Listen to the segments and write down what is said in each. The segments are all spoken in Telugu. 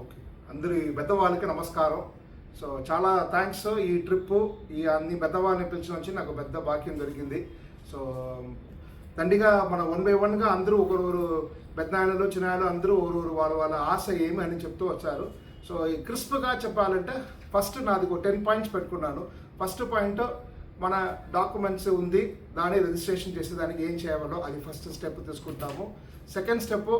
ఓకే, అందరి పెద్దవాళ్ళకి నమస్కారం. సో చాలా థ్యాంక్స్. ఈ ట్రిప్ ఈ అన్ని పెద్దవాళ్ళని పిలిచిన వచ్చి నాకు పెద్ద భాగ్యం దొరికింది. సో దండిగా మన 1 by 1గా అందరూ ఒకరు పెద్దనాయనలు చిన్నాయనలు అందరూ ఒకరు వాళ్ళ ఆశ ఏమి అని చెప్తూ వచ్చారు. సో ఈ క్రిస్ప్గా చెప్పాలంటే ఫస్ట్ నాది ఒక 10 పాయింట్స్ పెట్టుకున్నాను. ఫస్ట్ పాయింట్, మన డాక్యుమెంట్స్ ఉంది, దాన్ని రిజిస్ట్రేషన్ చేసేదానికి ఏం చేయాలో అది ఫస్ట్ స్టెప్ తీసుకుంటాము. సెకండ్ స్టెప్,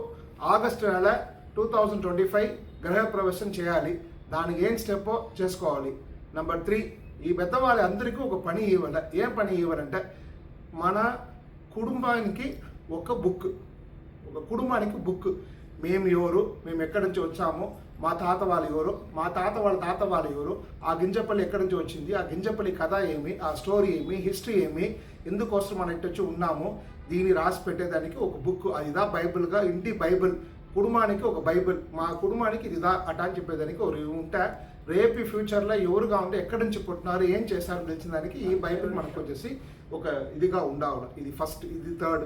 ఆగస్టు నెల 2025 గృహప్రవేశం చేయాలి, దానికి ఏం స్టెప్ చేసుకోవాలి. నెంబర్ 3, ఈ పెద్దవాళ్ళ అందరికీ ఒక పని ఇవ్వాలి. ఏం పని ఇవ్వాలంటే మన కుటుంబానికి ఒక బుక్, ఒక కుటుంబానికి బుక్. మేము ఎవరు, మేము ఎక్కడి నుంచి వచ్చాము, మా తాత వాళ్ళు ఎవరు, మా తాత వాళ్ళు ఎవరు, ఆ గింజపల్లి ఎక్కడి నుంచి వచ్చింది, ఆ గింజపల్లి కథ ఏమి, ఆ స్టోరీ ఏమి, హిస్టరీ ఏమి, ఎందుకోసం మనం ఇటు వచ్చి ఉన్నాము, దీన్ని రాసి పెట్టేదానికి ఒక బుక్. అదిదా బైబిల్గా, ఇంటి బైబిల్. కుటుంబానికి ఒక బైబిల్, మా కుటుంబానికి ఇదిదా అటా అని చెప్పేదానికి ఒక ఉంటే రేపు ఫ్యూచర్లో ఎవరుగా ఉంటే ఎక్కడి నుంచి పుట్టినారు, ఏం చేశారు తెలిసిన దానికి ఈ బైబిల్ మనకు వచ్చేసి ఒక ఇదిగా ఉండాలి. ఇది ఫస్ట్. ఇది థర్డ్.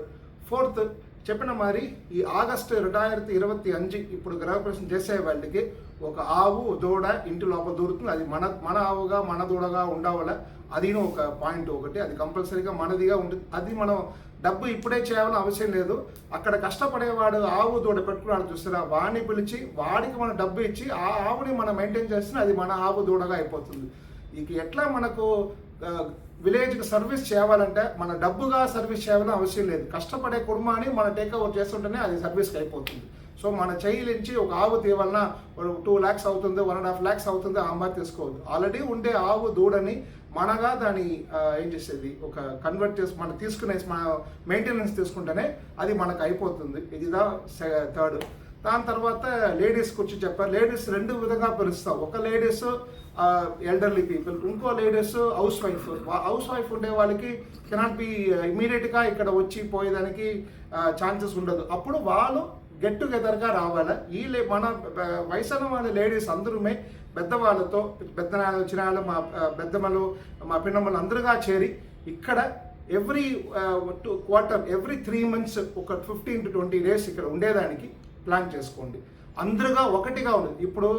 ఫోర్త్, చెప్పిన మరి ఈ ఆగస్టు 2025 ఇప్పుడు గృహప్రవేశం చేసే వాళ్ళకి ఒక ఆవు దూడ ఇంటి లోపల దూరుతుంది. అది మన ఆవుగా మన దూడగా ఉండవాలి. అది ఒక పాయింట్ ఒకటి, అది కంపల్సరీగా మనదిగా ఉంటుంది. అది మనం డబ్బు ఇప్పుడే చేయాలని అవసరం లేదు. అక్కడ కష్టపడేవాడు ఆవు దూడ పెట్టుకున్నాడు చూస్తారా, వాడిని పిలిచి వాడికి మనం డబ్బు ఇచ్చి ఆ ఆవుని మనం మెయింటైన్ చేస్తే అది మన ఆవు దూడగా అయిపోతుంది. ఇక ఎట్లా మనకు విలేజ్కి సర్వీస్ చేయాలంటే మన డబ్బుగా సర్వీస్ చేయాలని అవసరం లేదు. కష్టపడే కుటుంబాన్ని మనం టేక్ ఓవర్ చేస్తుంటేనే అది సర్వీస్కి అయిపోతుంది. సో మన చెయ్యిలించి ఒక ఆవు తీయాలన్నా 2 lakhs అవుతుంది, 1.5 lakhs అవుతుంది, ఆ అమ్మాయి తీసుకోవద్దు. ఆల్రెడీ ఉండే ఆవు దూడని మనగా దాన్ని ఏం చేసేది ఒక కన్వర్ట్ చేసి మనం తీసుకునే మన మెయింటెనెన్స్ తీసుకుంటేనే అది మనకు అయిపోతుంది. ఇదిదా థర్డ్. దాని తర్వాత లేడీస్కి వచ్చి చెప్పారు. లేడీస్ 2 విధంగా పిలుస్తాం. ఒక లేడీస్ ఎల్డర్లీ పీపుల్, ఇంకో ladies house wife. House wife ఉండే వాళ్ళకి కెనాట్ బి ఇమీడియట్గా ఇక్కడ వచ్చి పోయేదానికి ఛాన్సెస్ ఉండదు. అప్పుడు వాళ్ళు గెట్ టుగెదర్గా రావాలి. మన వయసున్న వాళ్ళ లేడీస్ అందరూమే పెద్దవాళ్ళతో, పెద్దనాయలు చిన్నాయలు, మా పెద్దమ్మలు, మా పిన్నమ్మలు అందరుగా చేరి ఇక్కడ ఎవ్రీ క్వార్టర్, ఎవ్రీ 3 months ఒక 15 to 20 days ఇక్కడ ఉండేదానికి ప్లాన్ చేసుకోండి. అందరుగా ఒకటిగా ఉండదు. ఇప్పుడు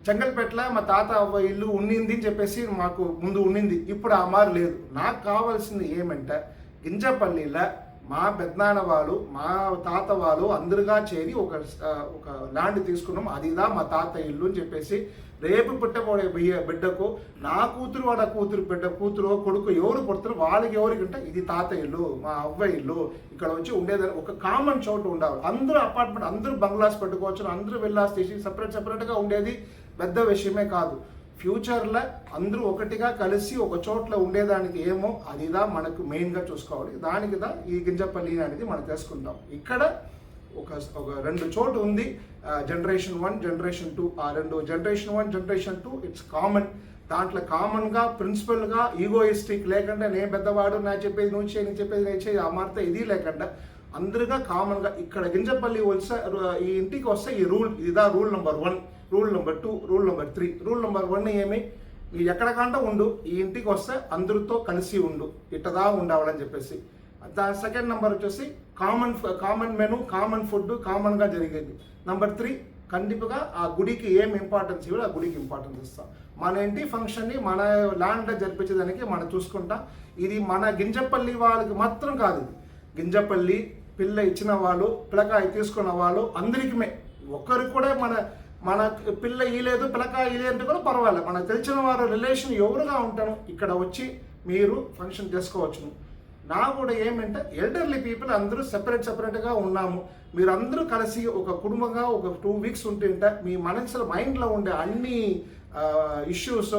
చెంగల్పేటలో మా తాత ఇల్లు ఉండింది అని చెప్పేసి మాకు ముందు ఉండింది, ఇప్పుడు ఆ మారు లేదు. నాకు కావాల్సింది ఏమంటే గింజపల్లిలో మా పెద్దనాన్న వాళ్ళు, మా తాత వాళ్ళు అందరుగా చేరి ఒక ల్యాండ్ తీసుకున్నాం, అదిదా మా తాత ఇల్లు అని చెప్పేసి రేపు పుట్టబోయే బిడ్డకు నా కూతురు వాడ కూతురు కొడుకు ఎవరు పుడతారు వాళ్ళకి ఎవరికంటే ఇది తాత ఇల్లు, మా అవ్వ ఇల్లు, ఇక్కడ వచ్చి ఉండేదని ఒక కామన్ చోటు ఉండాలి. అందరూ అపార్ట్మెంట్, అందరూ బంగ్లాస్ పెట్టుకోవచ్చు, అందరూ విల్లాస్ తీసి సపరేట్గా ఉండేది పెద్ద విషయమే కాదు. ఫ్యూచర్లో అందరూ ఒకటిగా కలిసి ఒక చోట్ల ఉండేదానికి ఏమో అదిదా మనకు మెయిన్గా చూసుకోవాలి. దానికిదా ఈ గింజపల్లి అనేది మనం చేసుకుంటాం. ఇక్కడ ఒక 2 చోటు ఉంది, జనరేషన్ 1, జనరేషన్ 2. ఆ 2 జనరేషన్ 1, జనరేషన్ 2 ఇట్స్ కామన్. దాంట్లో కామన్గా ప్రిన్సిపల్గా ఈగోయిస్టిక్ లేకుండా నేను పెద్దవాడు, నా చెప్పేది నువ్వు చేయి, నేను చెప్పేది నేను చేయి, ఆ మార్త ఇది లేకుండా అందరుగా కామన్గా ఇక్కడ గింజపల్లి వలస ఈ ఇంటికి వస్తే ఈ రూల్, ఇదా rule number 1, rule number 2, rule number 3. Rule number 1 ఏమి, మీరు ఎక్కడికంటే ఉండు, ఈ ఇంటికి వస్తే అందరితో కలిసి ఉండు, ఇట్టదా ఉండవాలని చెప్పేసి. దాని సెకండ్ నెంబర్ వచ్చేసి కామన్ మెను, కామన్ ఫుడ్, కామన్గా జరిగేది. నెంబర్ 3, ఖండితంగా ఆ గుడికి ఏం ఇంపార్టెన్స్ ఇవ్వాలి, ఆ గుడికి ఇంపార్టెన్స్ ఇస్తాం. మన ఇంటి ఫంక్షన్ని మన ల్యాండ్లో జరిపించేదానికి మనం చూసుకుంటాం. ఇది మన గింజపల్లి వాళ్ళకి మాత్రం కాదు. ఇది గింజపల్లి పిల్ల ఇచ్చిన వాళ్ళు, పిల్లకాయ తీసుకున్న వాళ్ళు అందరికీ, ఒక్కరికి కూడా మన పిల్ల ఇలేదు, పిల్లకాయ ఇలేదంటే కూడా పర్వాలేదు. మనకు తెలిసిన వారు రిలేషన్ ఎవరుగా ఉంటాను ఇక్కడ వచ్చి మీరు ఫంక్షన్ చేసుకోవచ్చును. నా కూడా ఏమంటే ఎల్డర్లీ పీపుల్ అందరూ సెపరేట్గా ఉన్నాము, మీరందరూ కలిసి ఒక కుటుంబంగా ఒక 2 weeks ఉంటుంటే మీ మనసులో మైండ్లో ఉండే అన్ని ఇష్యూస్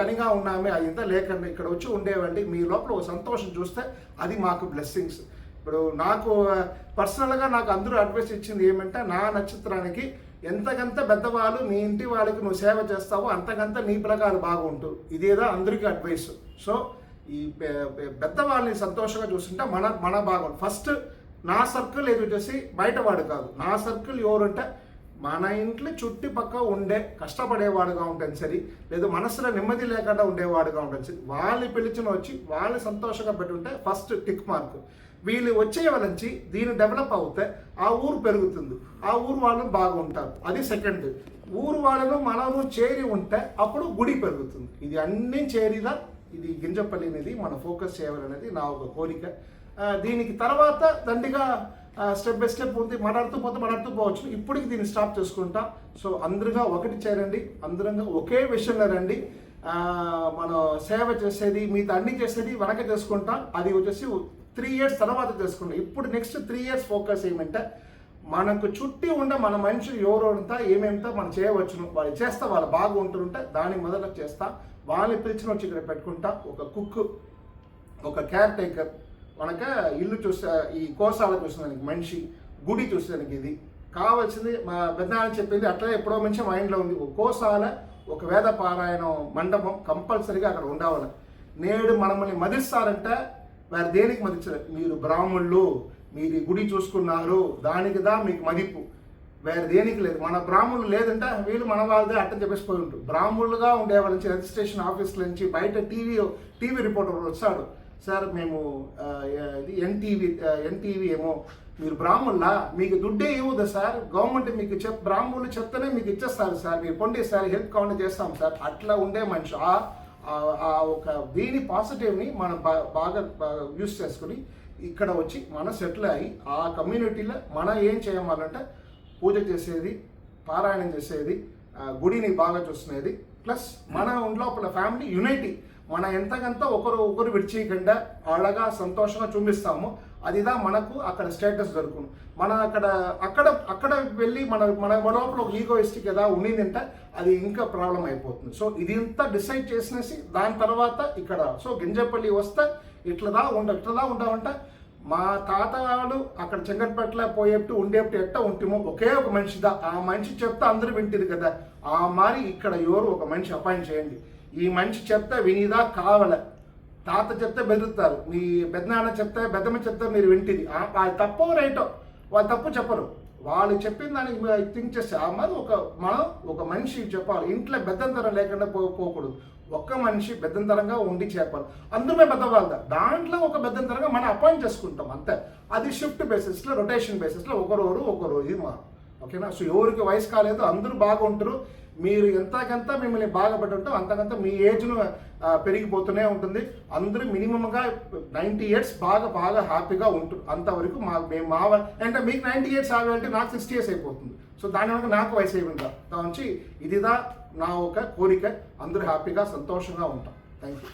తనిగా ఉన్నామే అది ఇంత లేకుండా ఇక్కడ వచ్చి ఉండేవండి. మీ లోపల ఒక సంతోషం చూస్తే అది మాకు బ్లెస్సింగ్స్. ఇప్పుడు నాకు పర్సనల్గా నాకు అందరూ అడ్వైస్ ఇచ్చింది ఏమంటే, నా నక్షత్రానికి ఎంతకంత పెద్దవాళ్ళు నీ ఇంటి వాళ్ళకి నువ్వు సేవ చేస్తావో అంతకంత నీ పిల్లగాలు బాగుంటు. ఇదేదో అందరికీ అడ్వైస్. సో ఈ పెద్దవాళ్ళని సంతోషంగా చూస్తుంటే మన బాగుంటుంది. ఫస్ట్ నా సర్కిల్ ఏది వచ్చేసి బయటవాడు కాదు, నా సర్కిల్ ఎవరంటే మన ఇంట్లో చుట్టుపక్క ఉండే కష్టపడేవాడుగా ఉంటుంది సరే, లేదు మనసులో నెమ్మది లేకుండా ఉండేవాడుగా ఉంటుంది సరే, వాళ్ళని పిలిచిన వచ్చి వాళ్ళని సంతోషంగా పెట్టుంటే ఫస్ట్ టిక్ మార్క్. వీళ్ళు వచ్చే వాళ్ళంచి దీన్ని డెవలప్ అవుతే ఆ ఊరు పెరుగుతుంది, ఆ ఊరు వాళ్ళు బాగుంటారు. అది సెకండ్. ఊరు వాళ్ళను మనము చేరి ఉంటే అప్పుడు గుడి పెరుగుతుంది. ఇది అన్నీ చేరిదా ఇది గింజపల్లి అనేది మనం ఫోకస్ చేయాలనేది నా ఒక కోరిక. దీనికి తర్వాత దండిగా స్టెప్ బై స్టెప్ ఉంది, మాట్లాడుతూ పోవచ్చు. ఇప్పటికి దీన్ని స్టాప్ చేసుకుంటా. సో అందరుగా ఒకటి చేరండి, అందరంగా ఒకే విషయంలో రండి. మనం సేవ చేసేది మిగతా అన్ని చేసేది వెనక చేసుకుంటాం. అది వచ్చేసి 3 years తర్వాత చేసుకుంటాం. ఇప్పుడు నెక్స్ట్ 3 years ఫోకస్ ఏమంటే మనకు చుట్టి ఉండే మన మనుషులు ఎవరంతా ఏమేమితో మనం చేయవచ్చును వాళ్ళు చేస్తా, వాళ్ళు బాగుంటుంటే దాన్ని మొదట చేస్తా. వాళ్ళని పిలిచిన వచ్చి ఇక్కడ పెట్టుకుంటా. ఒక కుక్, ఒక కేర్ టేకర్, మనక ఇల్లు చూస్తే ఈ కోసాల చూసేదానికి మనిషి, గుడి చూసేదానికి ఇది కావాల్సింది. మా పెద్దనాన్న చెప్పింది అట్లా ఎప్పుడో మంచి మైండ్లో ఉంది. ఒక కోసాల ఒక వేద పారాయణం మండపం కంపల్సరీగా అక్కడ ఉండవాలి. నేడు మనల్ని మదిస్తారంటే వారు దేనికి మదించరు? మీరు బ్రాహ్మణులు, మీరు ఈ గుడి చూసుకున్నారు దానికి మీకు మదింపు, వేరే దేనికి లేదు. మన బ్రాహ్మణులు లేదంటే వీళ్ళు మన వాళ్ళదే అట్టని చెప్పేసిపోయి ఉంటారు. బ్రాహ్మణులుగా ఉండేవాళ్ళ నుంచి రిజిస్ట్రేషన్ ఆఫీసుల నుంచి బయట టీవీ రిపోర్టర్ వచ్చాడు, సార్ మేము ఇది ఎన్టీవీ ఏమో మీరు బ్రాహ్మణులా, మీకు దుడ్డే ఇవ్వదు సార్, గవర్నమెంట్ మీకు బ్రాహ్మణులు చెప్తేనే మీకు ఇచ్చేస్తారు సార్, మీరు పొండి సార్ హెల్ప్ కావాలని చేస్తాం సార్. అట్లా ఉండే మనిషి ఒక దీని పాజిటివ్ని మనం బాగా యూస్ చేసుకుని ఇక్కడ వచ్చి మనం సెటిల్ అయ్యి ఆ కమ్యూనిటీలో మనం ఏం చేయాలంటే పూజ చేసేది, పారాయణం చేసేది, గుడిని బాగా చూసుకునేది, ప్లస్ మన లోపల ఫ్యామిలీ యునైటీ మన ఎంతకంత ఒకరు విడిచేయకుండా అழగా సంతోషంగా చూపిస్తాము. అదిదా మనకు అక్కడ స్టేటస్ దొరుకును. మన అక్కడ వెళ్ళి మన లోపల ఒక ఈగోయిస్టిక్ ఏదా ఉన్నిందంటే అది ఇంకా ప్రాబ్లం అయిపోతుంది. సో ఇది ఇంత డిసైడ్ చేసినేసి దాని తర్వాత ఇక్కడ సో గింజపల్లి వస్తే ఇట్లా ఉంటామంటే మా తాత వాళ్ళు అక్కడ చెంగట్పేటలో పోయేట్టు ఉండేట్టు ఎట్ట ఉంటేమో ఒకే ఒక మనిషిదా, ఆ మనిషి చెప్తే అందరూ వింటుంది కదా. ఆ మరి ఇక్కడ ఎవరు ఒక మనిషి అపాయింట్ చేయండి. ఈ మనిషి చెప్తే వినిదా కావాల, తాత చెప్తే బెదురుతారు, మీ పెద్దనాన్న చెప్తే పెద్దమ్మ చెప్తే మీరు వింటిది. అది తప్పో రైటో వాళ్ళు తప్పు చెప్పరు, వాళ్ళు చెప్పిన దానికి థింక్ చేస్తే మరి మనం ఒక మనిషి చెప్పాలి. ఇంట్లో బెద్దంతరం లేకుండా పోకూడదు. ఒక్క మనిషి బెద్దంతరంగా ఉండి చెప్పాలి. అందుమే పెద్దవాళ్ళ దాంట్లో ఒక బెద్దంతరంగా మనం అపాయింట్ చేసుకుంటాం అంతే. అది షిఫ్ట్ బేసిస్లో, రొటేషన్ బేసిస్లో ఒకరు ఇది మా ఓకేనా. సో ఎవరికి వయసు కాలేదు, అందరూ బాగా ఉంటారు. మీరు ఎంతకంత మిమ్మల్ని బాగా పడి ఉంటాం అంతకంత మీ ఏజ్ను పెరిగిపోతూనే ఉంటుంది. అందరూ మినిమంగా 90 years బాగా హ్యాపీగా ఉంటారు. అంతవరకు అంటే మీకు 90 years అంటే నాకు 60 years అయిపోతుంది. సో దాని వల్ల నాకు వయసు అయిపోయిందా దాని ఇదిదా నా ఒక కోరిక. అందరూ హ్యాపీగా సంతోషంగా ఉంటాం. Thank you.